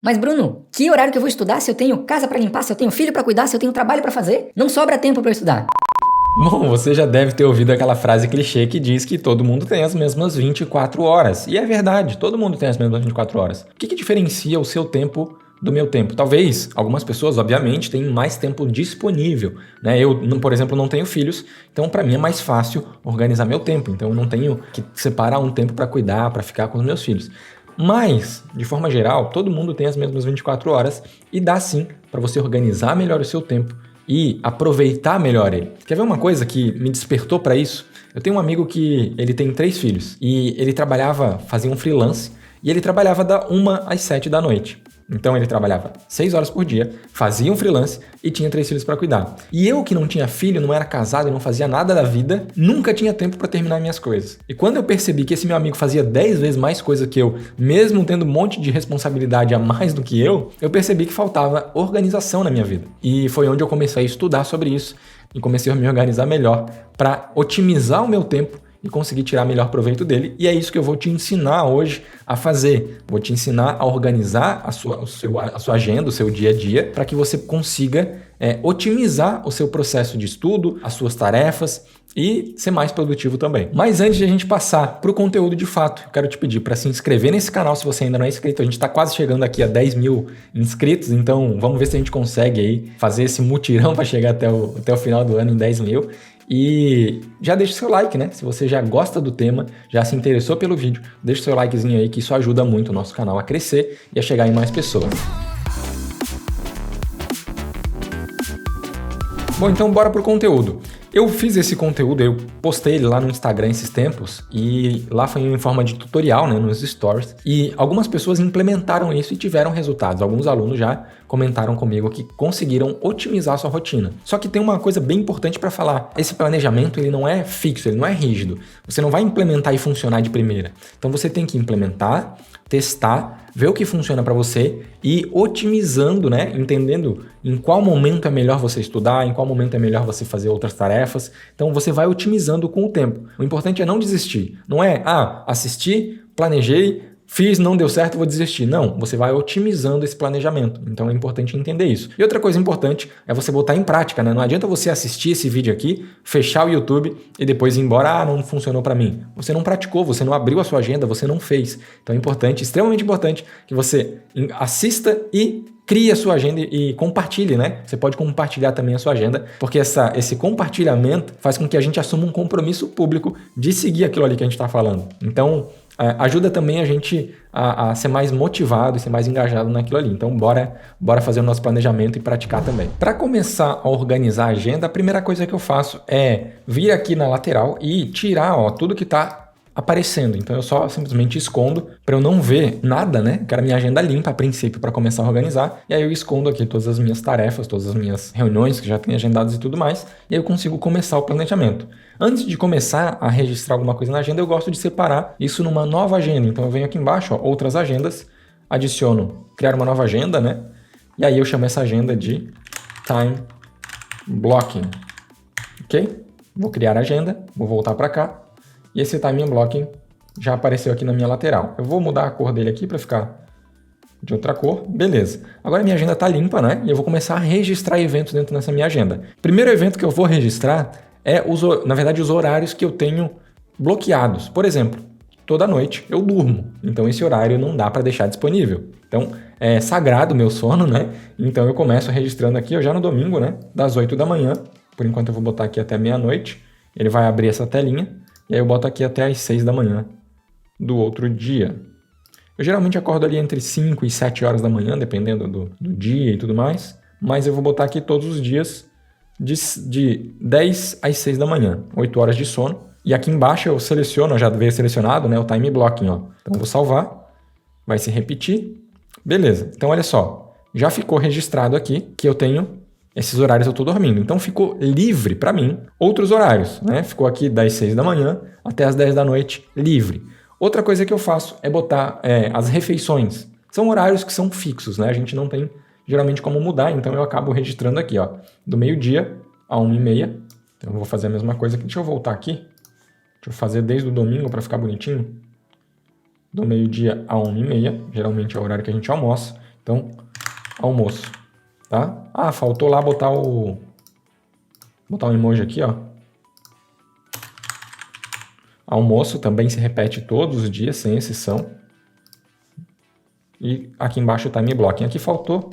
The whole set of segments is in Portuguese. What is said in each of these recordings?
Mas Bruno, que horário que eu vou estudar se eu tenho casa pra limpar, se eu tenho filho pra cuidar, se eu tenho trabalho pra fazer? Não sobra tempo pra eu estudar. Bom, você já deve ter ouvido aquela frase clichê que diz que todo mundo tem as mesmas 24 horas. E é verdade, todo mundo tem as mesmas 24 horas. O que diferencia o seu tempo do meu tempo? Talvez algumas pessoas, obviamente, tenham mais tempo disponível, né? Eu, por exemplo, não tenho filhos, então para mim é mais fácil organizar meu tempo. Então eu não tenho que separar um tempo para cuidar, para ficar com os meus filhos. Mas, de forma geral, todo mundo tem as mesmas 24 horas e dá sim para você organizar melhor o seu tempo e aproveitar melhor ele. Quer ver uma coisa que me despertou para isso? Eu tenho um amigo que ele tem 3 filhos e ele fazia um freelance e ele trabalhava da 1 às 7 da noite. Então ele trabalhava 6 horas por dia, fazia um freelance e tinha 3 filhos para cuidar. E eu que não tinha filho, não era casado e não fazia nada da vida, nunca tinha tempo para terminar minhas coisas. E quando eu percebi que esse meu amigo fazia 10 vezes mais coisa que eu, mesmo tendo um monte de responsabilidade a mais do que eu percebi que faltava organização na minha vida. E foi onde eu comecei a estudar sobre isso e comecei a me organizar melhor para otimizar o meu tempo e conseguir tirar melhor proveito dele. E é isso que eu vou te ensinar hoje a fazer. Vou te ensinar a organizar a sua agenda, o seu dia a dia, para que você consiga otimizar o seu processo de estudo, as suas tarefas e ser mais produtivo também. Mas antes de a gente passar para o conteúdo de fato, eu quero te pedir para se inscrever nesse canal se você ainda não é inscrito. A gente está quase chegando aqui a 10 mil inscritos, então vamos ver se a gente consegue aí fazer esse mutirão para chegar até o final do ano em 10 mil. E já deixa o seu like, né? Se você já gosta do tema, já se interessou pelo vídeo, deixa o seu likezinho aí que isso ajuda muito o nosso canal a crescer e a chegar em mais pessoas. Bom, então bora pro conteúdo. Eu fiz esse conteúdo, eu postei ele lá no Instagram esses tempos e lá foi em forma de tutorial, né, nos stories. E algumas pessoas implementaram isso e tiveram resultados. Alguns alunos já comentaram comigo que conseguiram otimizar a sua rotina. Só que tem uma coisa bem importante para falar. Esse planejamento ele não é fixo, ele não é rígido. Você não vai implementar e funcionar de primeira. Então você tem que implementar, testar, ver o que funciona para você e otimizando, né? Entendendo em qual momento é melhor você estudar, em qual momento é melhor você fazer outras tarefas. Então você vai otimizando com o tempo. O importante é não desistir. Não é, assisti, planejei, fiz, não deu certo, vou desistir. Não, você vai otimizando esse planejamento. Então é importante entender isso. E outra coisa importante é você botar em prática, né? Não adianta você assistir esse vídeo aqui, fechar o YouTube e depois ir embora, não funcionou para mim. Você não praticou, você não abriu a sua agenda, você não fez. Então é importante, extremamente importante, que você assista e crie a sua agenda e compartilhe, né? Você pode compartilhar também a sua agenda, porque esse compartilhamento faz com que a gente assuma um compromisso público de seguir aquilo ali que a gente está falando. Então, ajuda também a gente a ser mais motivado e ser mais engajado naquilo ali. Então, bora fazer o nosso planejamento e praticar também. Para começar a organizar a agenda, a primeira coisa que eu faço é vir aqui na lateral e tirar tudo que está aparecendo. Então eu só simplesmente escondo para eu não ver nada, né? Quero a minha agenda limpa a princípio para começar a organizar. E aí eu escondo aqui todas as minhas tarefas, todas as minhas reuniões que já tenho agendadas e tudo mais. E aí eu consigo começar o planejamento. Antes de começar a registrar alguma coisa na agenda, eu gosto de separar isso numa nova agenda. Então eu venho aqui embaixo, outras agendas, adiciono criar uma nova agenda, né? E aí eu chamo essa agenda de Time Blocking. Ok? Vou criar a agenda, vou voltar para cá. E esse Time Blocking já apareceu aqui na minha lateral. Eu vou mudar a cor dele aqui para ficar de outra cor. Beleza. Agora minha agenda está limpa, né? E eu vou começar a registrar eventos dentro dessa minha agenda. Primeiro evento que eu vou registrar é, na verdade, os horários que eu tenho bloqueados. Por exemplo, toda noite eu durmo. Então esse horário não dá para deixar disponível. Então é sagrado o meu sono, né? Então eu começo registrando aqui já no domingo, né? Das 8 da manhã. Por enquanto eu vou botar aqui até meia-noite. Ele vai abrir essa telinha. E aí eu boto aqui até as 6 da manhã do outro dia. Eu geralmente acordo ali entre 5 e 7 horas da manhã, dependendo do dia e tudo mais. Mas eu vou botar aqui todos os dias de 10 às 6 da manhã, 8 horas de sono. E aqui embaixo eu seleciono, já veio selecionado, né, o time blocking. Então eu vou salvar, vai se repetir. Beleza, então olha só, já ficou registrado aqui que eu tenho esses horários eu estou dormindo. Então ficou livre para mim outros horários, né? Ficou aqui das 6 da manhã até as 10 da noite livre. Outra coisa que eu faço é botar as refeições. São horários que são fixos, né? A gente não tem geralmente como mudar, então eu acabo registrando aqui, do meio-dia a 1h30. Então eu vou fazer a mesma coisa aqui. Deixa eu voltar aqui. Deixa eu fazer desde o domingo para ficar bonitinho. Do meio-dia a 1h30, geralmente é o horário que a gente almoça. Então, almoço, tá? Ah, faltou lá botar um emoji aqui, ó. Almoço também se repete todos os dias, sem exceção. E aqui embaixo o time blocking. Aqui faltou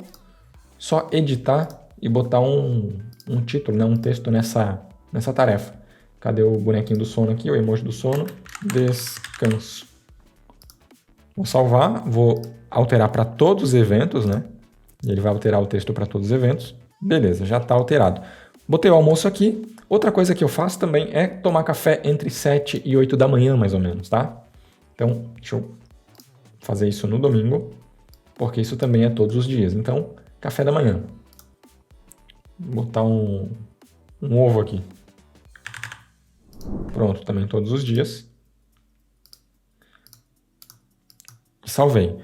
só editar e botar um título, né? Um texto nessa tarefa. Cadê o bonequinho do sono aqui? O emoji do sono. Descanso. Vou salvar, vou alterar para todos os eventos, né? E ele vai alterar o texto para todos os eventos. Beleza, já está alterado. Botei o almoço aqui. Outra coisa que eu faço também é tomar café entre 7 e 8 da manhã, mais ou menos, tá? Então, deixa eu fazer isso no domingo, porque isso também é todos os dias. Então, café da manhã. Vou botar um ovo aqui. Pronto, também todos os dias. E salvei.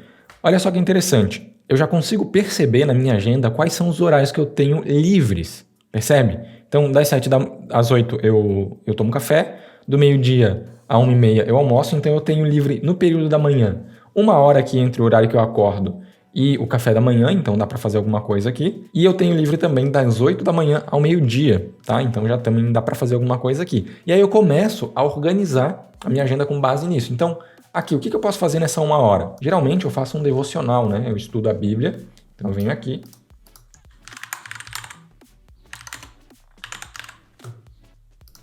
Olha só que interessante. Eu já consigo perceber na minha agenda quais são os horários que eu tenho livres. Percebe? Então, das 7 às 8 eu tomo café. Do meio-dia a 1h30 eu almoço. Então, eu tenho livre no período da manhã 1 hora aqui entre o horário que eu acordo e o café da manhã. Então, dá para fazer alguma coisa aqui. E eu tenho livre também das 8 da manhã ao meio-dia, tá? Então, já também dá para fazer alguma coisa aqui. E aí, eu começo a organizar a minha agenda com base nisso. Então, aqui, o que eu posso fazer nessa 1 hora? Geralmente, eu faço um devocional, né? Eu estudo a Bíblia. Então, eu venho aqui.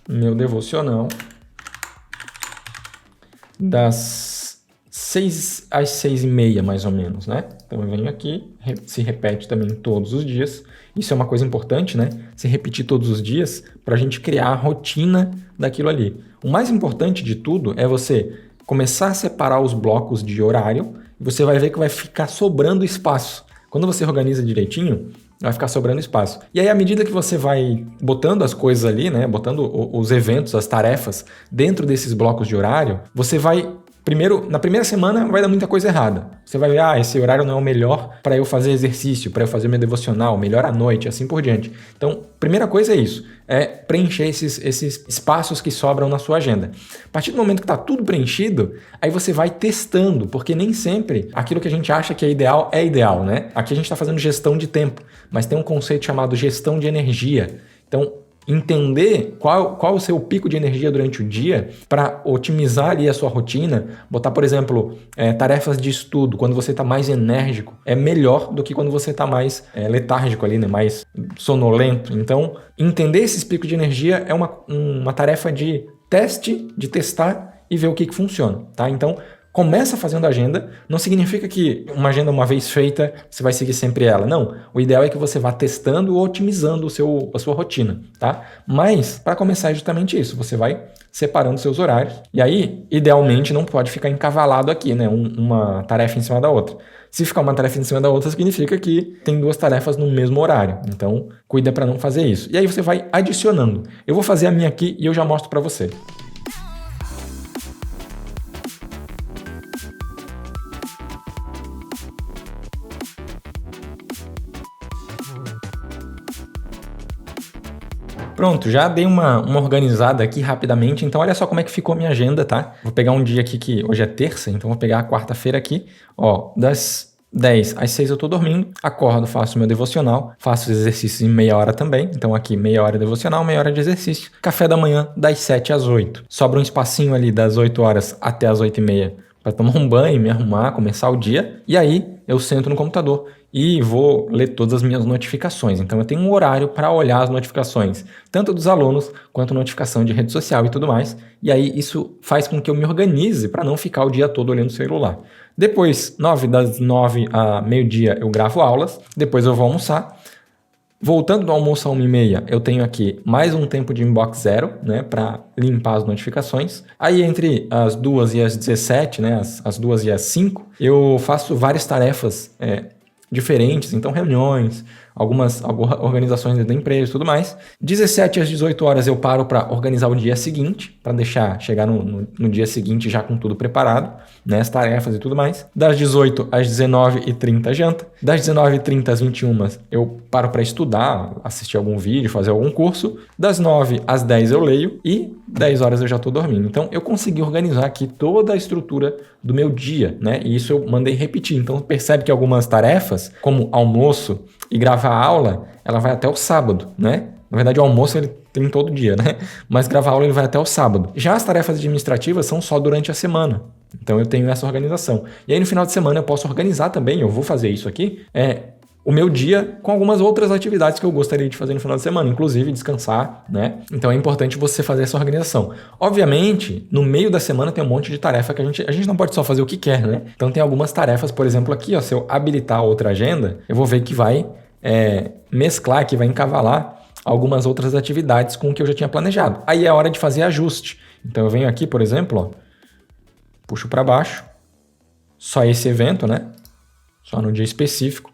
Meu devocional das 6 às 6h30, mais ou menos, né? Então eu venho aqui, se repete também todos os dias. Isso é uma coisa importante, né? Se repetir todos os dias para a gente criar a rotina daquilo ali. O mais importante de tudo é você começar a separar os blocos de horário e você vai ver que vai ficar sobrando espaço. Quando você organiza direitinho, vai ficar sobrando espaço. E aí, à medida que você vai botando as coisas ali, né, botando os eventos, as tarefas dentro desses blocos de horário, você vai... na primeira semana vai dar muita coisa errada. Você vai ver, esse horário não é o melhor para eu fazer exercício, para eu fazer meu devocional, melhor à noite, assim por diante. Então, primeira coisa é isso, é preencher esses espaços que sobram na sua agenda. A partir do momento que está tudo preenchido, aí você vai testando, porque nem sempre aquilo que a gente acha que é ideal, né? Aqui a gente está fazendo gestão de tempo, mas tem um conceito chamado gestão de energia. Então, entender qual o seu pico de energia durante o dia para otimizar ali a sua rotina, botar, por exemplo, tarefas de estudo, quando você está mais enérgico, é melhor do que quando você está mais letárgico ali, né? Mais sonolento. Então, entender esses picos de energia é uma tarefa de teste, de testar e ver o que funciona, tá? Então, começa fazendo agenda, não significa que uma agenda uma vez feita, você vai seguir sempre ela. Não, o ideal é que você vá testando ou otimizando a sua rotina, tá? Mas, para começar é justamente isso, você vai separando seus horários. E aí, idealmente, não pode ficar encavalado aqui, né? Uma tarefa em cima da outra. Se ficar uma tarefa em cima da outra, significa que tem 2 tarefas no mesmo horário. Então, cuida para não fazer isso. E aí você vai adicionando. Eu vou fazer a minha aqui e eu já mostro para você. Pronto, já dei uma organizada aqui rapidamente, então olha só como é que ficou a minha agenda, tá? Vou pegar um dia aqui que hoje é terça, então vou pegar a quarta-feira aqui, ó, das 10 às 6 eu tô dormindo, acordo, faço meu devocional, faço os exercícios em meia hora também, então aqui meia hora devocional, meia hora de exercício, café da manhã das 7 às 8, sobra um espacinho ali das 8 horas até as 8h30 para tomar um banho, me arrumar, começar o dia, e aí eu sento no computador e vou ler todas as minhas notificações. Então eu tenho um horário para olhar as notificações, tanto dos alunos quanto notificação de rede social e tudo mais. E aí isso faz com que eu me organize para não ficar o dia todo olhando o celular. Depois, das 9 a meio-dia eu gravo aulas, depois eu vou almoçar. Voltando do almoço a 1h30, eu tenho aqui mais um tempo de inbox zero, né, para limpar as notificações. Aí entre as 2 e as 17, né, as 2 e as 5, eu faço várias tarefas diferentes, então reuniões, algumas organizações da empresa e tudo mais. 17 às 18 horas eu paro para organizar o dia seguinte, para chegar no dia seguinte já com tudo preparado, né, as tarefas e tudo mais. Das 18 às 19h30 janta. Das 19h30 às 21 eu paro para estudar, assistir algum vídeo, fazer algum curso. Das 9 às 10 eu leio e 10 horas eu já estou dormindo. Então eu consegui organizar aqui toda a estrutura do meu dia, né? E isso eu mandei repetir. Então percebe que algumas tarefas tarefas como almoço e gravar aula, ela vai até o sábado, né? Na verdade, o almoço ele tem todo dia, né? Mas gravar aula ele vai até o sábado. Já as tarefas administrativas são só durante a semana. Então eu tenho essa organização. E aí no final de semana eu posso organizar também, eu vou fazer isso aqui, o meu dia com algumas outras atividades que eu gostaria de fazer no final de semana, inclusive descansar, né? Então é importante você fazer essa organização. Obviamente, no meio da semana tem um monte de tarefa que a gente não pode só fazer o que quer, né? Então tem algumas tarefas, por exemplo, aqui, ó, se eu habilitar outra agenda, eu vou ver que vai mesclar, que vai encavalar algumas outras atividades com o que eu já tinha planejado. Aí é hora de fazer ajuste. Então eu venho aqui, por exemplo, ó, puxo para baixo, só esse evento, né? Só no dia específico.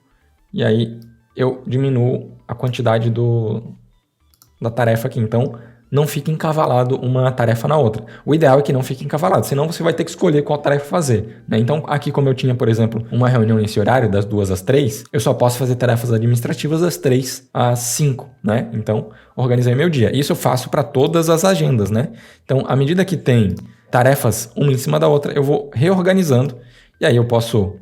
E aí eu diminuo a quantidade da tarefa aqui. Então não fica encavalado uma tarefa na outra. O ideal é que não fique encavalado, senão você vai ter que escolher qual tarefa fazer, né? Então aqui, como eu tinha, por exemplo, uma reunião nesse horário, das 2 às 3, eu só posso fazer tarefas administrativas das 3 às 5, né? Então organizei meu dia. Isso eu faço para todas as agendas, né? Então, à medida que tem tarefas uma em cima da outra, eu vou reorganizando e aí eu posso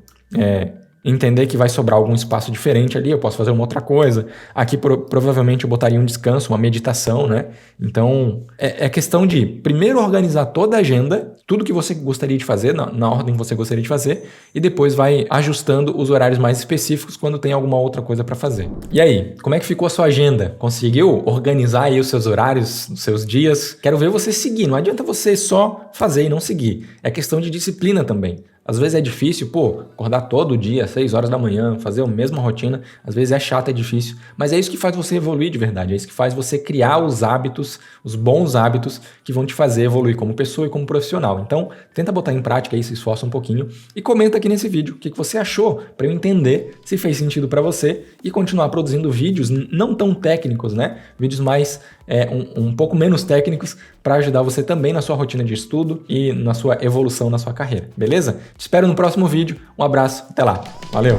entender que vai sobrar algum espaço diferente ali, eu posso fazer uma outra coisa. Aqui provavelmente eu botaria um descanso, uma meditação, né? Então é questão de primeiro organizar toda a agenda, tudo que você gostaria de fazer, na ordem que você gostaria de fazer, e depois vai ajustando os horários mais específicos quando tem alguma outra coisa para fazer. E aí, como é que ficou a sua agenda? Conseguiu organizar aí os seus horários, os seus dias? Quero ver você seguir, não adianta você só fazer e não seguir. É questão de disciplina também. Às vezes é difícil, acordar todo dia, 6 horas da manhã, fazer a mesma rotina. Às vezes é chato, é difícil. Mas é isso que faz você evoluir de verdade. É isso que faz você criar os hábitos, os bons hábitos que vão te fazer evoluir como pessoa e como profissional. Então, tenta botar em prática isso, esforça um pouquinho. E comenta aqui nesse vídeo o que você achou, para eu entender se fez sentido para você e continuar produzindo vídeos não tão técnicos, né? Vídeos mais, um pouco menos técnicos, para ajudar você também na sua rotina de estudo e na sua evolução na sua carreira, beleza? Te espero no próximo vídeo. Um abraço, até lá. Valeu!